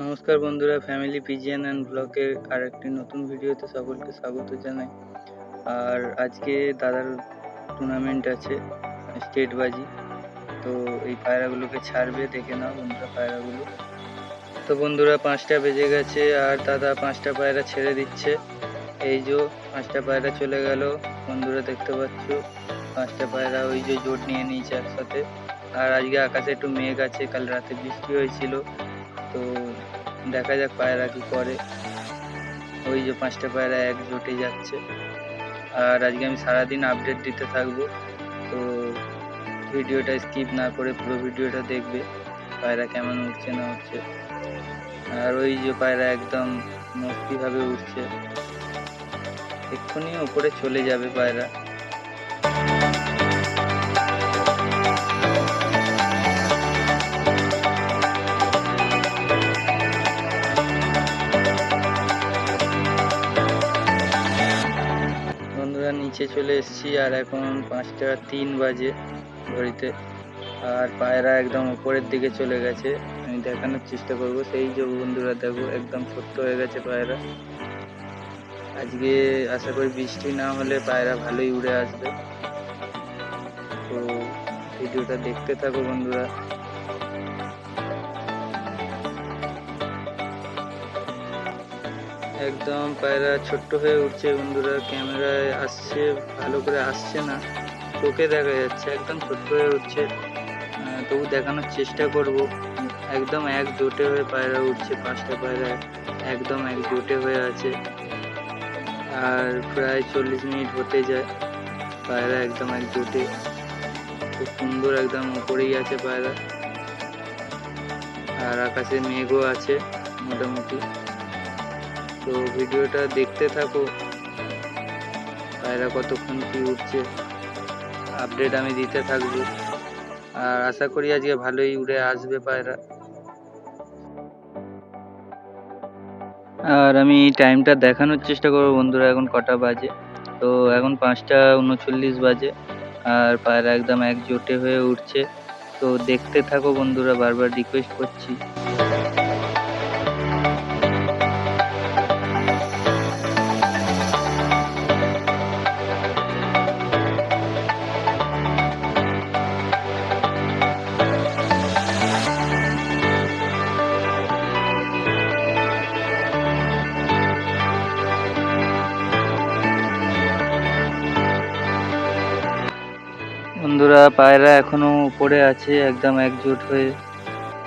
নমস্কার বন্ধুরা, family পিজিএন and ব্লগের আরেকটি নতুন ভিডিওতে সকলকে স্বাগত জানাই। আর আজকে দাদার টুর্নামেন্ট আছে, স্টেট বাজি। তো এই পায়রাগুলোকে ছাড়বে, দেখে নাও বন্ধুরা পায়রাগুলো। তো বন্ধুরা 5টা বেজে গেছে আর দাদা 5টা পায়রা ছেড়ে দিচ্ছে। এই যে 5টা পায়রা চলে গেল বন্ধুরা, দেখতে পাচ্ছ 5টা পায়রা ওই যে জোট নিয়ে নিয়েছে একসাথে। আর আজকে আকাশে একটু মেঘ আছে, কাল রাতে বৃষ্টি হয়েছিল। তো দেখা যাক পায়রা কি করে। ওই যে 5টা পায়রা এক জোটে যাচ্ছে। আর আজকে আমি সারাদিন আপডেট দিতে থাকবো। তো ভিডিওটা স্কিপ না করে পুরো ভিডিওটা দেখবে, পায়রা কেমন উঠছে না উঠছে। আর ওই যে পায়রা একদম মস্তিভাবে উঠছে, এক্ষুনি ওপরে চলে যাবে পায়রা। বন্ধুরা নিচে চলে এসেছি আর এখন 5টা 3 বাজে ঘড়িতে। আর পায়রা একদম উপরের দিকে চলে গেছে, আমি দেখানোর চেষ্টা করব। সেই যে বন্ধুরা দেখো, একদম ছোট্ট হয়ে গেছে পায়রা। আজকে আশা করি বৃষ্টি না হলে পায়রা ভালোই উড়ে আসবে। তো ভিডিওটা দেখতে থাকো বন্ধুরা। একদম পায়রা ছোট্ট হয়ে উঠছে বন্ধুরা, ক্যামেরায় আসছে ভালো করে আসছে না, চোখে দেখা যাচ্ছে একদম ছোট্ট হয়ে উঠছে। তবু দেখানোর চেষ্টা করব। একদম এক জোটে হয়ে পায়রা উঠছে, 5টা পায়রা একদম এক জোটে হয়ে আছে। আর প্রায় 40 মিনিট হতে যায়, পায়রা একদম এক জোটে, খুব সুন্দর একদম উপরেই আছে পায়রা। আর আকাশে মেঘও আছে মোটামুটি। তো ভিডিওটা দেখতে থাকো, পায়রা কতক্ষণ কি উঠছে আপডেট আমি দিতে থাকবো। আর আশা করি আজকে ভালোই উড়ে আসবে পায়রা। আর আমি টাইমটা দেখানোর চেষ্টা করবো বন্ধুরা, এখন কটা বাজে। তো এখন 5টা 39 বাজে আর পায়রা একদম এক জোটে হয়ে উঠছে। তো দেখতে থাকো বন্ধুরা, বারবার রিকোয়েস্ট করছি। বন্ধুরা পায়রা এখনো উপরে আছে একদম একজোট হয়ে।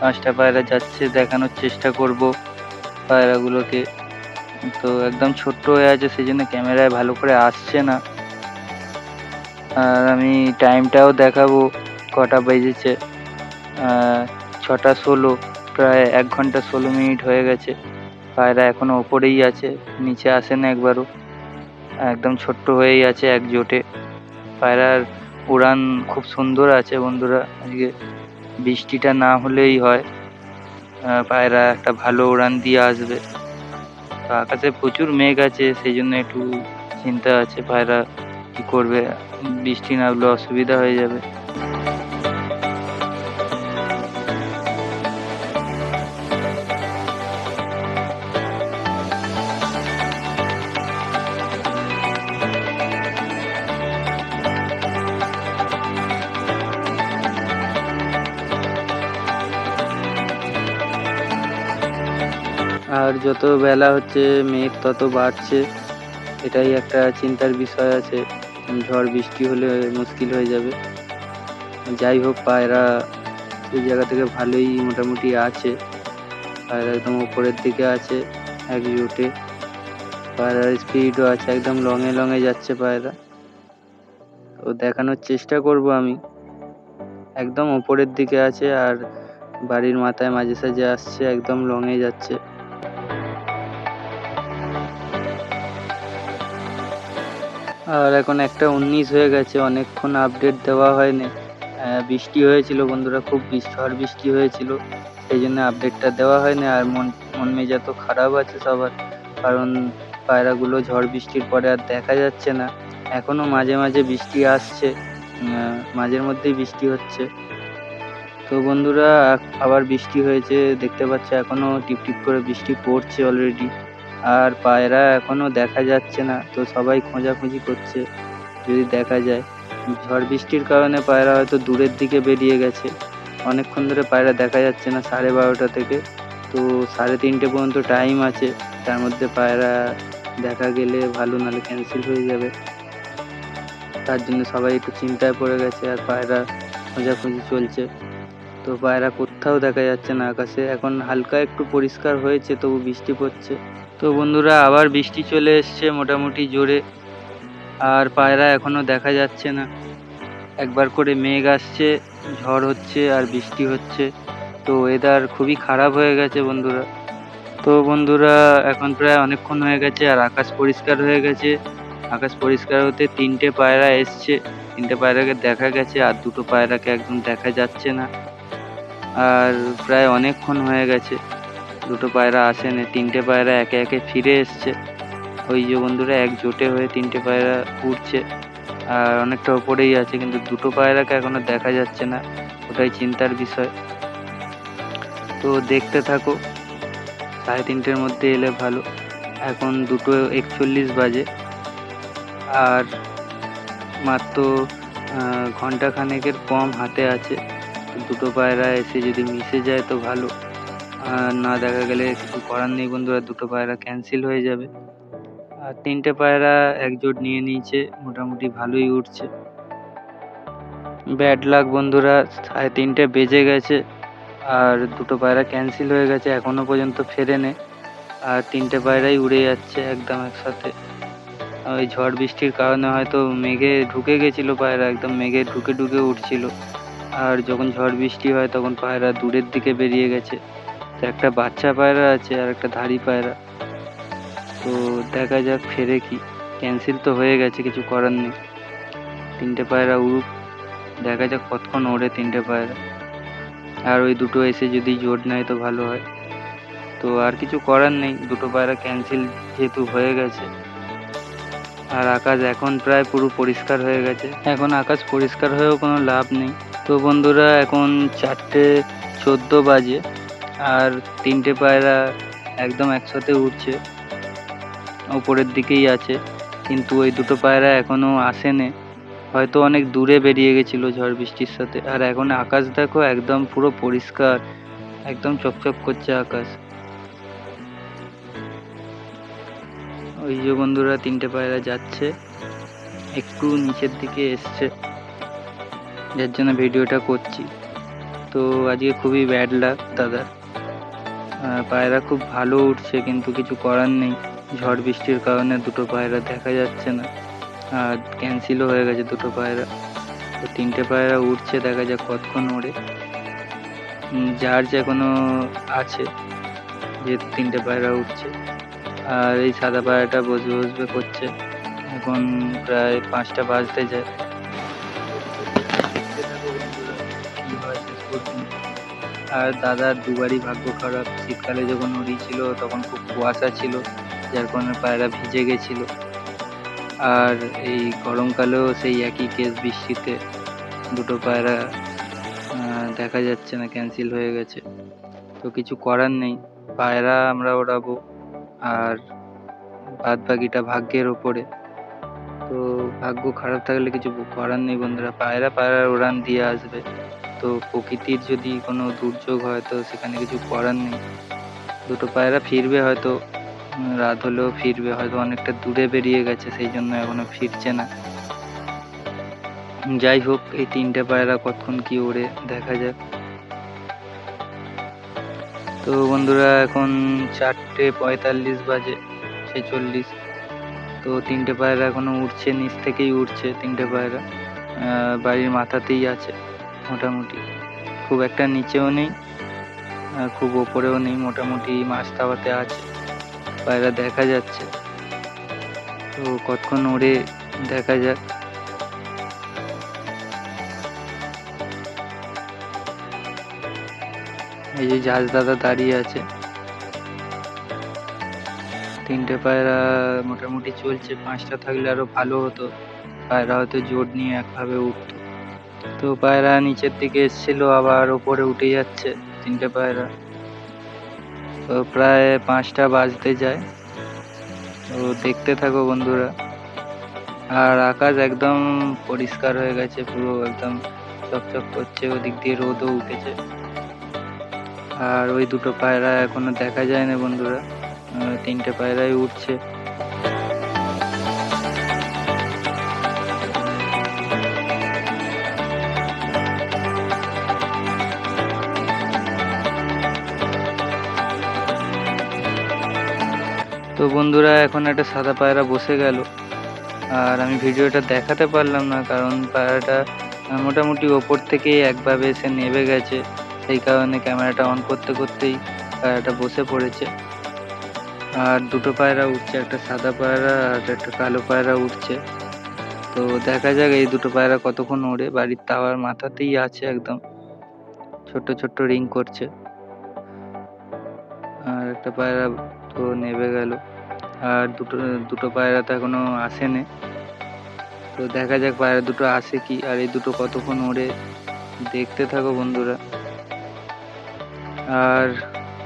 5টা পায়রা যাচ্ছে, দেখানোর চেষ্টা করব পায়রাগুলোকে। তো একদম ছোট্ট হয়ে আছে, সেই জন্য ক্যামেরায় ভালো করে আসছে না। আর আমি টাইমটাও দেখাবো কটা বেজেছে। 6টা 16, প্রায় 1 ঘন্টা 16 মিনিট হয়ে গেছে। পায়রা এখনো ওপরেই আছে, নিচে আসে না একবারও, একদম ছোট্ট হয়েই আছে এক জোটে। পায়রার উড়ান খুব সুন্দর আছে বন্ধুরা, আজকে বৃষ্টিটা না হলেই হয়, পায়রা একটা ভালো উড়ান দিয়ে আসবে। তো আকাশে প্রচুর মেঘ আছে, সেই জন্য একটু চিন্তা আছে পায়রা কি করবে, বৃষ্টি না হলে অসুবিধা হয়ে যাবে। আর যত বেলা হচ্ছে মেঘ তত বাড়ছে, এটাই একটা চিন্তার বিষয় আছে। ঝড় বৃষ্টি হলে মুশকিল হয়ে যাবে। যাই হোক, পায়রা সেই জায়গা থেকে ভালোই মোটামুটি আছে। পায়রা একদম উপরের দিকে আছে এক জোটে। পায়রার স্পিডও আছে, একদম লঙে লঙে যাচ্ছে পায়রা। তো দেখানোর চেষ্টা করব আমি। একদম উপরের দিকে আছে আর বাড়ির মাথায় মাঝে সাঝে আসছে, একদম লঙে যাচ্ছে। আর এখন 1টা 19 হয়ে গেছে, অনেকক্ষণ আপডেট দেওয়া হয়নি। বৃষ্টি হয়েছিল বন্ধুরা, খুব ঝড় বৃষ্টি হয়েছিল, সেই জন্য আপডেটটা দেওয়া হয়নি। আর মন মেজাজ তো খারাপ আছে সবার, কারণ পায়রাগুলো ঝড় বৃষ্টির পরে আর দেখা যাচ্ছে না। এখনো মাঝে মাঝে বৃষ্টি আসছে, মাঝের মধ্যেই বৃষ্টি হচ্ছে। তো বন্ধুরা আবার বৃষ্টি হয়েছে, দেখতে পাচ্ছ এখনো টিপটিপ করে বৃষ্টি পড়ছে অলরেডি। আর পায়রা এখনো দেখা যাচ্ছে না, তো সবাই খোঁজাখুঁজি করছে যদি দেখা যায়। ঝড় বৃষ্টির কারণে পায়রা হয়তো দূরের দিকে বেরিয়ে গেছে। অনেকক্ষণ ধরে পায়রা দেখা যাচ্ছে না, 12:30 থেকে। তো 3:30 পর্যন্ত টাইম আছে, তার মধ্যে পায়রা দেখা গেলে ভালো, নাহলে ক্যান্সেল হয়ে যাবে। তার জন্য সবাই একটু চিন্তায় পড়ে গেছে আর পায়রা খোঁজাখুঁজি চলছে। তো পায়রা কোথাও দেখা যাচ্ছে না আকাশে। এখন হালকা একটু পরিষ্কার হয়েছে, তবু বৃষ্টি পড়ছে। তো বন্ধুরা আবার বৃষ্টি চলে এসছে মোটামুটি জোরে, আর পায়রা এখনো দেখা যাচ্ছে না। একবার করে মেঘ আসছে, ঝড় হচ্ছে আর বৃষ্টি হচ্ছে। তো ওয়েদার খুবই খারাপ হয়ে গেছে বন্ধুরা। তো বন্ধুরা এখন প্রায় অনেকক্ষণ হয়ে গেছে আর আকাশ পরিষ্কার হয়ে গেছে। আকাশ পরিষ্কার হতে 3টে পায়রা এসছে। 3টে পায়রাকে দেখা গেছে আর 2টো পায়রাকে একদম দেখা যাচ্ছে না। আর প্রায় অনেকক্ষণ হয়ে গেছে, 2টো পায়রা আসেনি। 3টে পায়রা একে একে ফিরে এসছে। ওই যে বন্ধুরা একজোটে হয়ে 3টে পায়রা উড়ছে আর অনেকটা ওপরেই আছে, কিন্তু 2টো পায়রাকে এখনো দেখা যাচ্ছে না। ওটাই চিন্তার বিষয়। তো দেখতে থাকো, 3:30-এর মধ্যে এলে ভালো। এখন 2:41 বাজে আর মাত্র ঘন্টা খানেকের কম হাতে আছে। 2টো পায়রা এসে যদি মিশে যায় তো ভালো, আর না দেখা গেলে কিছু করার নেই বন্ধুরা, 2টো পায়রা ক্যান্সেল হয়ে যাবে। আর 3টে পায়রা একজোট নিয়ে নিয়েছে, মোটামুটি ভালোই উঠছে। ব্যাড লাক বন্ধুরা, 3:30 বেজে গেছে আর 2টো পায়রা ক্যান্সেল হয়ে গেছে, এখনো পর্যন্ত ফেরেনি। আর 3টে পায়রাই উড়ে যাচ্ছে একদম একসাথে। ওই ঝড় বৃষ্টির কারণে হয়তো মেঘে ঢুকে গেছিল পায়রা, একদম মেঘে ঢুকে ঢুকে উঠছিল। আর যখন ঝড় বৃষ্টি হয় তখন পায়রা দূরের দিকে বেরিয়ে গেছে। তো একটা বাচ্চা পায়রা আছে আর একটা ধাড়ি পায়রা। তো দেখা যাক ফেরে কি। ক্যান্সেল তো হয়ে গেছে, কিছু করার নেই। 3টে পায়রা উড়ুক, দেখা যাক কতক্ষণ ওড়ে 3টে পায়রা। আর ওই 2টো এসে যদি জোট নেয় তো ভালো হয়। তো আর কিছু করার নেই, 2টো পায়রা ক্যান্সেল যেহেতু হয়ে গেছে। আর আকাশ এখন প্রায় পুরো পরিষ্কার হয়ে গেছে। এখন আকাশ পরিষ্কার হয়েও কোনো লাভ নেই। তো বন্ধুরা এখন 4:14 বাজে আর 3টে পায়রা একদম একসাথে উঠছে, ওপরের দিকেই আছে। কিন্তু ওই 2টো পায়রা এখনো আসেনি, হয়তো অনেক দূরে বেরিয়ে গেছিল ঝড় বৃষ্টির সাথে। আর এখন আকাশ দেখো একদম পুরো পরিষ্কার, একদম চকচক করছে আকাশ। ওই যে বন্ধুরা 3টে পায়রা যাচ্ছে, একটু নিচের দিকে এসছে, যার জন্য ভিডিওটা করছি। তো আজকে খুবই ব্যাড লাক দাদা। পায়রা খুব ভালো উঠছে, কিন্তু কিছু করার নেই, ঝড় বৃষ্টির কারণে 2টো পায়রা দেখা যাচ্ছে না আর ক্যান্সেলও হয়ে গেছে 2টো পায়রা। তো 3টে পায়রা উঠছে, দেখা যাক কতক্ষণ ওড়ে। চার্জ এখনো আছে, যেহেতু 3টে পায়রা উঠছে। আর এই সাদা পায়রাটা বসবে বসবে করছে। এখন প্রায় 5টা বাজতে যায়। দেখতে থাকো বন্ধুরা কি হয় শেষ পর্যন্ত। আর দাদার দুবারই ভাগ্য খারাপ, শীতকালে যখন উড়িয়েছিল তখন খুব কুয়াশা ছিল, যার কারণে পায়রা ভিজে গেছিল। আর এই গরমকালেও সেই একই কেস, বৃষ্টিতে 2টো পায়রা দেখা যাচ্ছে না, ক্যান্সেল হয়ে গেছে। তো কিছু করার নেই, পায়রা আমরা ওড়াবো আর বাদ বাকিটা ভাগ্যের ওপরে। তো ভাগ্য খারাপ থাকলে কিছু করার নেই বন্ধুরা, পায়রার উড়ান দিয়ে আসবে। তো প্রকৃতির যদি কোনো দুর্যোগ হয় তো সেখানে কিছু করার নেই। 2টো পায়রা ফিরবে হয়তো, রাত হলেও ফিরবে হয়তো, অনেকটা দূরে বেরিয়ে গেছে সেই জন্য এখনো ফিরছে না। যাই হোক, এই 3টে পায়রা কতক্ষণ কি ওড়ে দেখা যাক। তো বন্ধুরা এখন 4:45 বাজে, 46। তো 3টে পায়রা এখনো উঠছে, নিচ থেকেই উঠছে 3টে পায়রা। বাড়ির মাথাতেই আছে মোটামুটি, খুব একটা নিচেও নেই খুব ওপরেও নেই, মোটামুটি মাঝখানে আছে। পায়রা দেখা যাচ্ছে, তো কতক্ষণ ওড়ে দেখা যাক। এই যে জাহাজ দাদা দাঁড়িয়ে আছে। 3টে পায়রা মোটামুটি চলছে, 5টা থাকলে আরো ভালো হতো, পায়রা হয়তো জোট নিয়ে একভাবে উঠতো। তো পায়রা নিচের দিকে এসেছিল, আবার ওপরে উঠে যাচ্ছে 3টে পায়রা। তো প্রায় 5টা বাজতে যায়। তো দেখতে থাকো বন্ধুরা। আর আকাশ একদম পরিষ্কার হয়ে গেছে, পুরো একদম চকচক করছে, ওদিক দিয়ে রোদও উঠেছে। আর ওই 2টো পায়রা এখনো দেখা যায় না বন্ধুরা, 3টে পায়রাই উঠছে। তো বন্ধুরা এখন একটা সাদা পায়রা বসে গেল, আর আমি ভিডিওটা দেখাতে পারলাম না কারণ পায়রাটা মোটামুটি ওপর থেকেই একভাবে এসে নেমে গেছে, সেই কারণে ক্যামেরাটা অন করতে করতেই পায়রাটা বসে পড়েছে। আর 2টো পায়রা উঠছে, একটা সাদা পায়রা আর একটা কালো পায়রা উঠছে। তো দেখা যাক এই 2টো পায়রা কতক্ষণ ওড়ে। বাড়ির তাওয়ার মাথাতেই আছে, একদম ছোট্ট ছোট্ট রিং করছে। আর একটা পায়রা তো নেমে গেল, আর দুটো পায়রা তো এখনো আসেনি। তো দেখা যাক পায়রা 2টো আসে কি, আর এই 2টো কতক্ষণ ওড়ে দেখতে থাকো বন্ধুরা। আর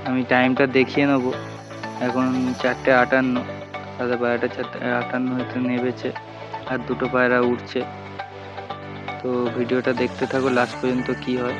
আমি টাইমটা দেখিয়ে নেবো, এখন 4:58। সাদা পায়রাটা 4:58 হতে নেমেছে, আর 2টো পায়রা উঠছে। তো ভিডিওটা দেখতে থাকো লাস্ট পর্যন্ত কি হয়।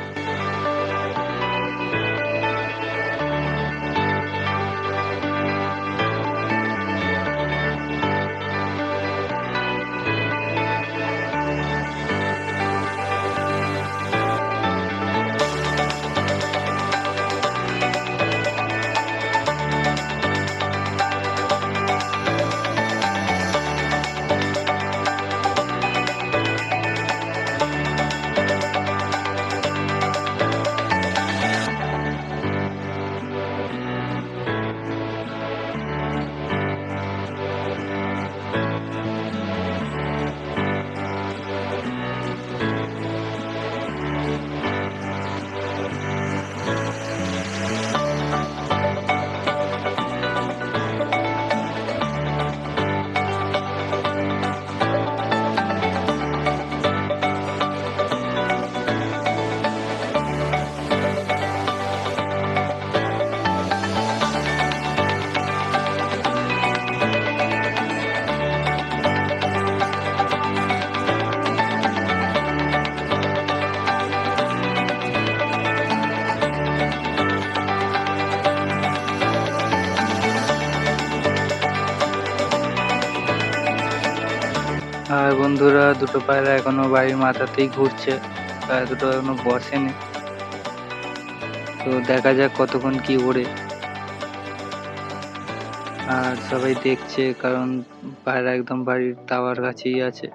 আর বন্ধুরা 2টো পায়রা এখনো বাড়ির মাথাতেই ঘুরছে, পায়রা 2টো এখনো বসেনি। তো দেখা যাক কতক্ষণ কি ওড়ে। আর সবাই দেখছে কারণ পায়রা একদম বাড়ির তাওয়ার কাছেই আছে।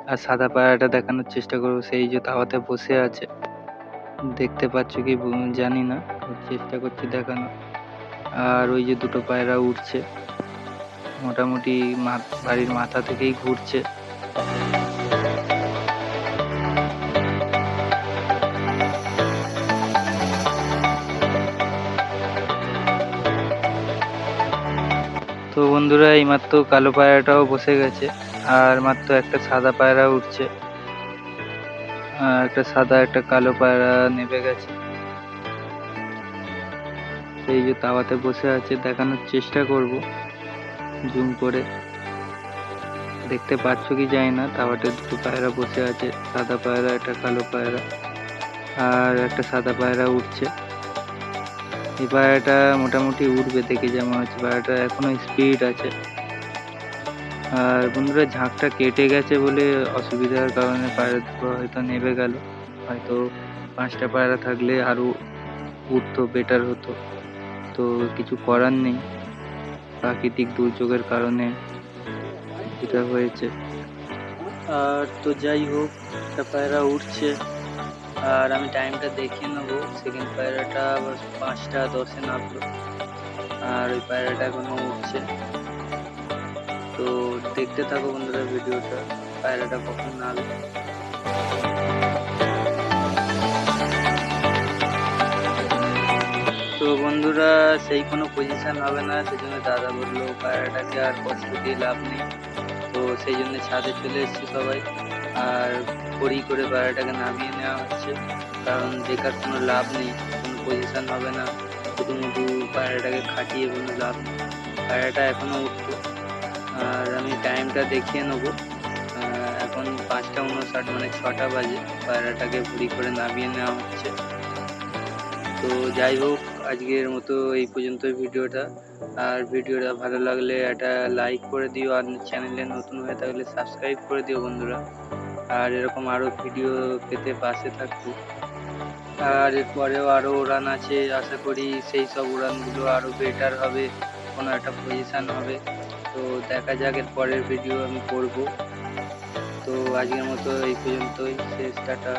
আর সাদা পায়রাটা দেখানোর চেষ্টা করবো, সেই যে তাওয়াতে বসে আছে, দেখতে পাচ্ছ কি জানি না, চেষ্টা করছি দেখানো। আর ওই যে 2টো পায়রা উঠছে, মোটামুটি বাড়ির মাথা থেকেই ঘুরছে। তো বন্ধুরা এইমাত্র কালো পায়রাটাও বসে গেছে, আর মাত্র একটা সাদা পায়রা উঠছে। আর একটা সাদা একটা কালো পায়রা নেমে গেছে, সেই যে তাওয়াতে বসে আছে, দেখানোর চেষ্টা করব জুম করে। দেখতে পাচ্ছ কি জানি না, তাওয়াতে 2টো পায়রা বসে আছে, সাদা পায়রা একটা কালো পায়রা, আর একটা সাদা পায়রা উঠছে। এই পায়রাটা মোটামুটি উঠবে দেখে যেমন হচ্ছে, পায়রাটা এখনো স্পিড আছে। আর বন্ধুরা ঝাঁকটা কেটে গেছে বলে অসুবিধার কারণে পায়রা 2টো হয়তো নেমে গেল, হয়তো 5টা পায়রা থাকলে আরো উঠতো, বেটার হতো। তো কিছু করার নেই, প্রাকৃতিক দুর্যোগের কারণে যেটা হয়েছে। আর তো যাই হোক, একটা পায়রা উঠছে, আর আমি টাইমটা দেখিয়ে নেবো। সেকেন্ড পায়রাটা 5:10-এ নামলো, আর ওই পায়রাটা এখনো উঠছে। তো দেখতে থাকো বন্ধুরা ভিডিওটা, পায়রাটা কখন নামবে। তো বন্ধুরা সেই কোনো পজিশন হবে না, সেজন্য দাদা বললো পায়রাটাকে আর কষ্ট দিয়ে লাভ নেই। তো সেই জন্য ছাদে চলে এসেছি সবাই। আর ভরি করে পায়রাটাকে নামিয়ে নেওয়া হচ্ছে, কারণ বেকার কোনো লাভ নেই, কোনো পজিশন হবে না, শুধু পায়রাটাকে খাটিয়ে কোনো লাভ নেই। পায়রাটা এখনও উঠতো, আর আমি টাইমটা দেখিয়ে নেবো। এখন 5টা 59 মানে 6টা বাজে, পায়রাটাকে ভরি করে নামিয়ে নেওয়া হচ্ছে। তো যাই হোক, আজকের মতো এই পর্যন্তই ভিডিওটা। আর ভিডিওটা ভালো লাগলে একটা লাইক করে দিও, আর চ্যানেলে নতুন হয়ে থাকলে সাবস্ক্রাইব করে দিও বন্ধুরা। আর এরকম আরও ভিডিও পেতে পাশে থাকবো। আর এরপরেও আরও উড়ান আছে, আশা করি সেই সব উড়ানগুলো আরও বেটার হবে, কোনো একটা পজিশান হবে। তো দেখা যাক, এর পরের ভিডিও আমি করব। তো আজকের মতো এই পর্যন্তই, শেষ, টাটা।